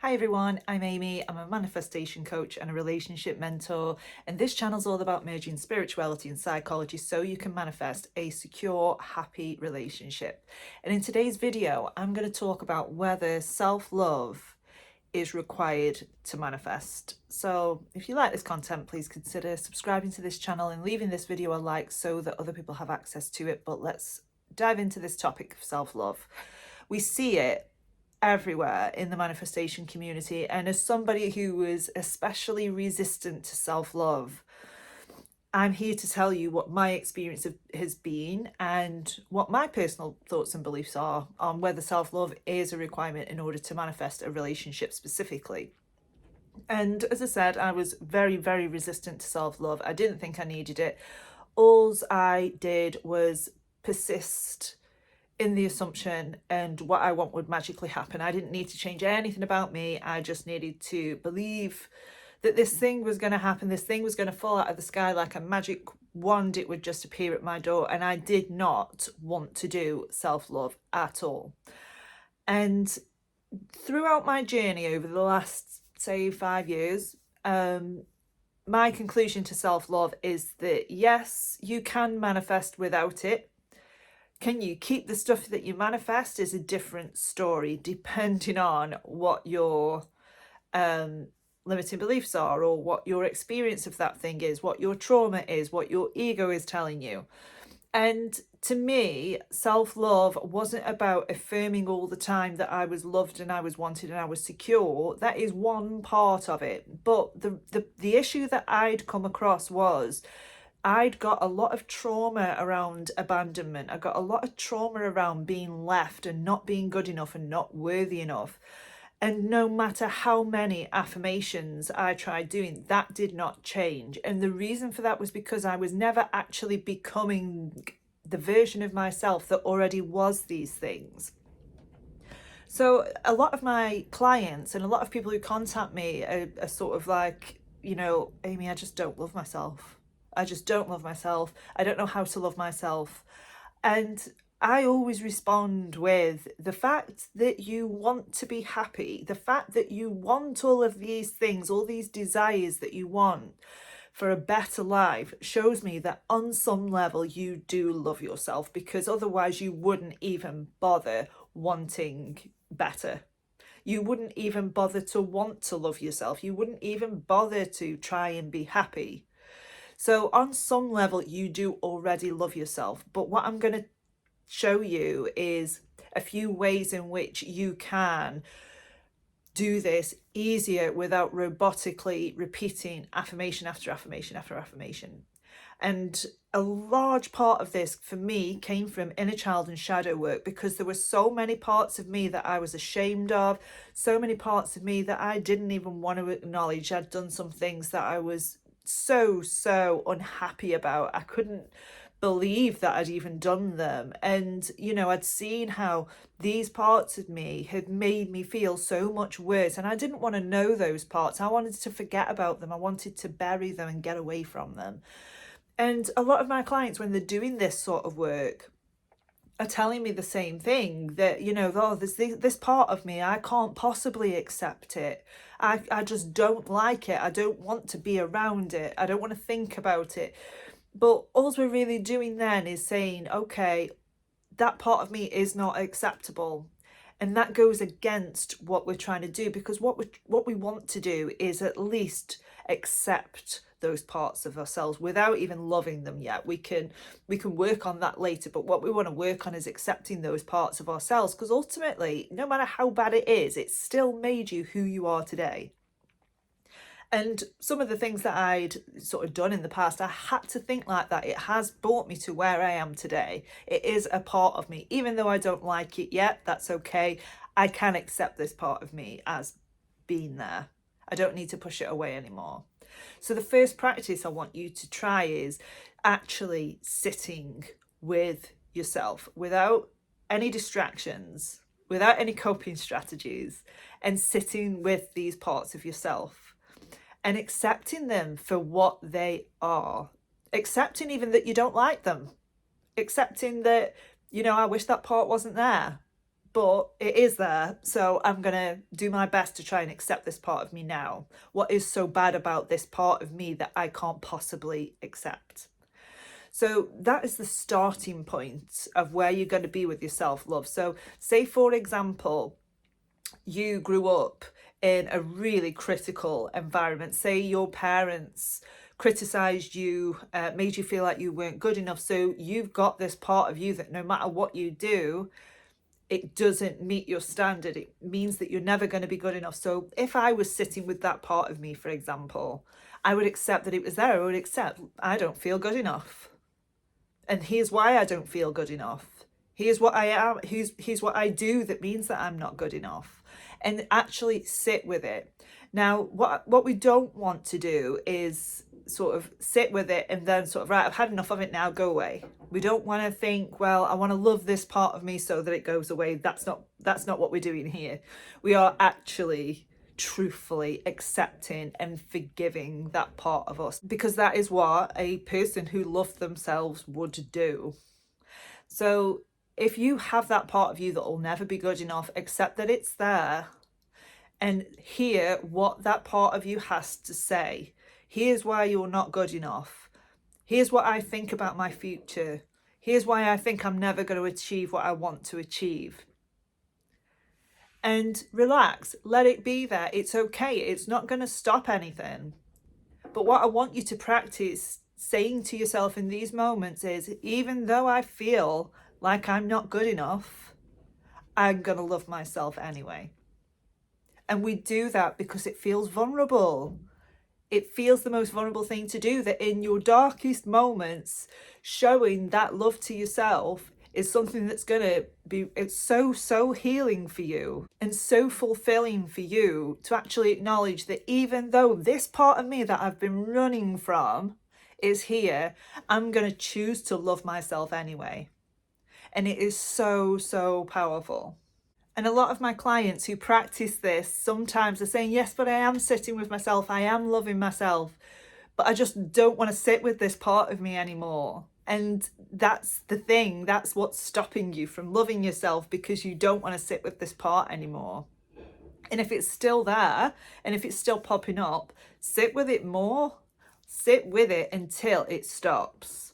Hi everyone, I'm Amy. I'm a manifestation coach and a relationship mentor, and this channel's all about merging spirituality and psychology so you can manifest a secure, happy relationship. And in today's video, I'm going to talk about whether self-love is required to manifest. So if you like this content, please consider subscribing to this channel and leaving this video a like so that other people have access to it. But let's dive into this topic of self-love. We see it everywhere in the manifestation community, and as somebody who was especially resistant to self-love, I'm here to tell you what my experience has been and what my personal thoughts and beliefs are on whether self-love is a requirement in order to manifest a relationship specifically. And as I said, I was very, very resistant to self-love. I didn't think I needed it. All I did was persist in the assumption and what I want would magically happen. I didn't need to change anything about me. I just needed to believe that this thing was going to happen. This thing was going to fall out of the sky like a magic wand. It would just appear at my door. And I did not want to do self-love at all. And throughout my journey over the last, say, 5 years, my conclusion to self-love is that yes, you can manifest without it. Can you keep the stuff that you manifest is a different story depending on what your limiting beliefs are, or what your experience of that thing is, what your trauma is, what your ego is telling you. And to me, self-love wasn't about affirming all the time that I was loved and I was wanted and I was secure. That is one part of it. But the issue that I'd come across was I'd got a lot of trauma around abandonment. I got a lot of trauma around being left and not being good enough and not worthy enough. And no matter how many affirmations I tried doing, that did not change. And the reason for that was because I was never actually becoming the version of myself that already was these things. So a lot of my clients and a lot of people who contact me are sort of like, Amy, I just don't love myself. I just don't love myself. I don't know how to love myself. And I always respond with the fact that you want to be happy, the fact that you want all of these things, all these desires that you want for a better life shows me that on some level you do love yourself, because otherwise you wouldn't even bother wanting better. You wouldn't even bother to want to love yourself. You wouldn't even bother to try and be happy. So on some level, you do already love yourself. But what I'm going to show you is a few ways in which you can do this easier without robotically repeating affirmation after affirmation after affirmation. And a large part of this for me came from inner child and shadow work, because there were so many parts of me that I was ashamed of, so many parts of me that I didn't even want to acknowledge. I'd done some things that I was so unhappy about. I couldn't believe that I'd even done them. And, I'd seen how these parts of me had made me feel so much worse. And I didn't want to know those parts. I wanted to forget about them. I wanted to bury them and get away from them. And a lot of my clients, when they're doing this sort of work, are telling me the same thing, that, oh, there's this part of me, I can't possibly accept it. I just don't like it. I don't want to be around it. I don't want to think about it. But all we're really doing then is saying, okay, that part of me is not acceptable. And that goes against what we're trying to do, because what we want to do is at least accept those parts of ourselves without even loving them yet. We can work on that later, but what we want to work on is accepting those parts of ourselves, because ultimately, no matter how bad it is, it's still made you who you are today. And some of the things that I'd sort of done in the past, I had to think like that. It has brought me to where I am today. It is a part of me. Even though I don't like it yet, that's okay. I can accept this part of me as being there. I don't need to push it away anymore. So the first practice I want you to try is actually sitting with yourself without any distractions, without any coping strategies, and sitting with these parts of yourself and accepting them for what they are. Accepting even that you don't like them. Accepting that, I wish that part wasn't there. but it is there. So I'm going to do my best to try and accept this part of me now. What is so bad about this part of me that I can't possibly accept? So that is the starting point of where you're going to be with your self-love. So say, for example, you grew up in a really critical environment. Say your parents criticized you, made you feel like you weren't good enough. So you've got this part of you that no matter what you do, it doesn't meet your standard. It means that you're never going to be good enough. So if I was sitting with that part of me, for example, I would accept that it was there. I would accept I don't feel good enough. And here's why I don't feel good enough. Here's what I am. Here's what I do that means that I'm not good enough. And actually sit with it. Now, what we don't want to do is sort of sit with it and then sort of, right, I've had enough of it now, go away. We don't want to think, well, I want to love this part of me so that it goes away. That's not what we're doing here. We are actually truthfully accepting and forgiving that part of us, because that is what a person who loved themselves would do. So if you have that part of you that will never be good enough, accept that it's there and hear what that part of you has to say. Here's why you're not good enough. Here's what I think about my future. Here's why I think I'm never going to achieve what I want to achieve. And relax, let it be there. It's okay. It's not going to stop anything. But what I want you to practice saying to yourself in these moments is, even though I feel like I'm not good enough, I'm going to love myself anyway. And we do that because it feels vulnerable. It feels the most vulnerable thing to do, that in your darkest moments, showing that love to yourself is something that's going to be, it's so healing for you and so fulfilling for you to actually acknowledge that even though this part of me that I've been running from is here, I'm going to choose to love myself anyway. And it is so powerful. And a lot of my clients who practice this sometimes are saying, yes, but I am sitting with myself, I am loving myself, but I just don't want to sit with this part of me anymore. And that's the thing, that's what's stopping you from loving yourself, because you don't want to sit with this part anymore. And if it's still there, and if it's still popping up, sit with it more, sit with it until it stops.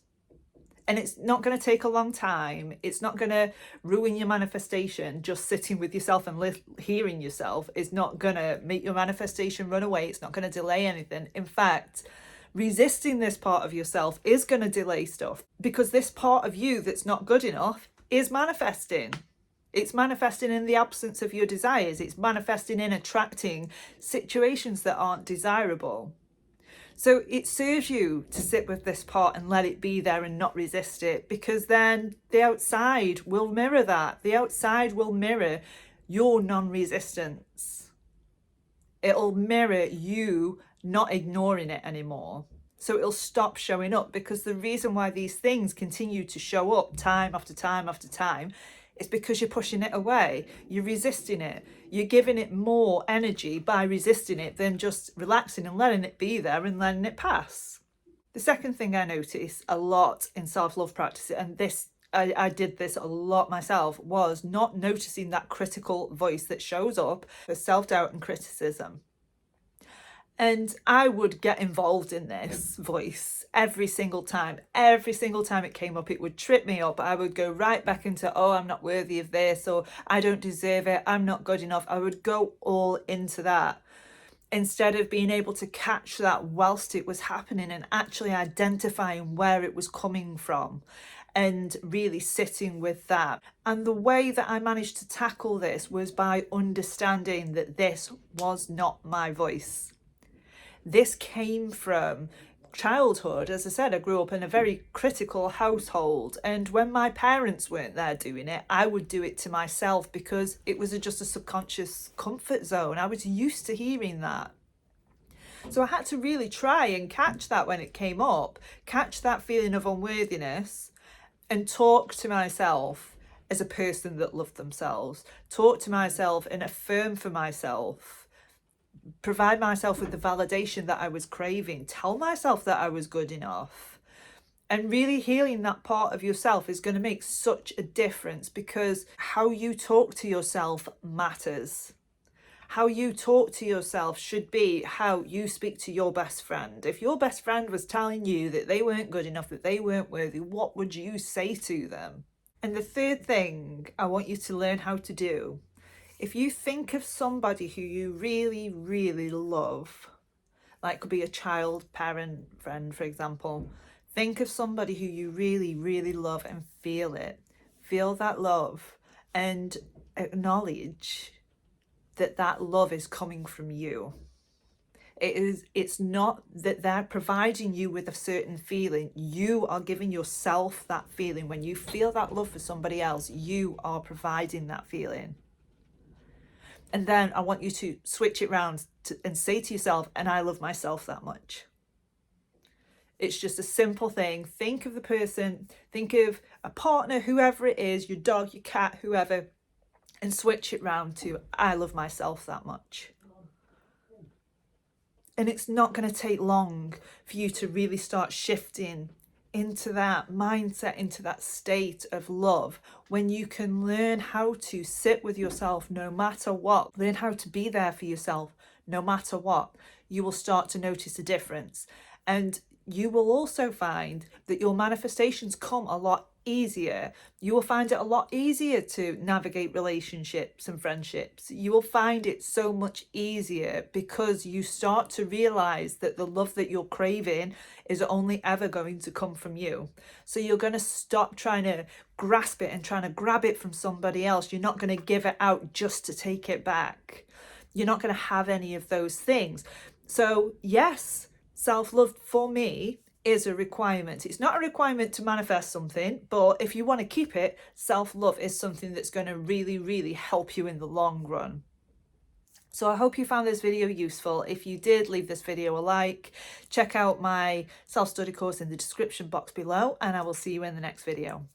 And it's not going to take a long time. It's not going to ruin your manifestation. Just sitting with yourself and hearing yourself is not going to make your manifestation run away. It's not going to delay anything. In fact, resisting this part of yourself is going to delay stuff, because this part of you that's not good enough is manifesting. It's manifesting in the absence of your desires. It's manifesting in attracting situations that aren't desirable. So it serves you to sit with this part and let it be there and not resist it, because then the outside will mirror that. The outside will mirror your non-resistance. It'll mirror you not ignoring it anymore. So it'll stop showing up, because the reason why these things continue to show up time after time after time is because you're pushing it away. You're resisting it. You're giving it more energy by resisting it than just relaxing and letting it be there and letting it pass. The second thing I notice a lot in self-love practice, and this I did this a lot myself, was not noticing that critical voice that shows up for self-doubt and criticism. And I would get involved in this voice every single time. Every single time it came up, it would trip me up. I would go right back into, oh, I'm not worthy of this, or I don't deserve it, I'm not good enough. I would go all into that, instead of being able to catch that whilst it was happening and actually identifying where it was coming from and really sitting with that. And the way that I managed to tackle this was by understanding that this was not my voice. This came from childhood. As I said, I grew up in a very critical household, and when my parents weren't there doing it, I would do it to myself, because it was just a subconscious comfort zone. I was used to hearing that. So I had to really try and catch that when it came up, catch that feeling of unworthiness, and talk to myself as a person that loved themselves, talk to myself and affirm for myself, provide myself with the validation that I was craving, tell myself that I was good enough, And really healing that part of yourself is going to make such a difference, because how you talk to yourself matters. How you talk to yourself should be how you speak to your best friend. If your best friend was telling you that they weren't good enough, that they weren't worthy, what would you say to them? And the third thing I want you to learn how to do, if you think of somebody who you really, really love, like could be a child, parent, friend, for example, think of somebody who you really, really love and feel it. Feel that love and acknowledge that that love is coming from you. It's not that they're providing you with a certain feeling. You are giving yourself that feeling. When you feel that love for somebody else, you are providing that feeling. And then I want you to switch it around and say to yourself, and I love myself that much. It's just a simple thing. Think of the person, think of a partner, whoever it is, your dog, your cat, whoever, and switch it round to, I love myself that much. And it's not going to take long for you to really start shifting into that mindset, into that state of love, when you can learn how to sit with yourself no matter what, learn how to be there for yourself no matter what. You will start to notice a difference. And you will also find that your manifestations come a lot easier. You will find it a lot easier to navigate relationships and friendships. You will find it so much easier because you start to realize that the love that you're craving is only ever going to come from you. So you're going to stop trying to grasp it and trying to grab it from somebody else. You're not going to give it out just to take it back. You're not going to have any of those things. So yes, self-love for me is a requirement. It's not a requirement to manifest something, but if you want to keep it, self-love is something that's going to really, really help you in the long run. So I hope you found this video useful. If you did, leave this video a like. Check out my self-study course in the description box below, and I will see you in the next video.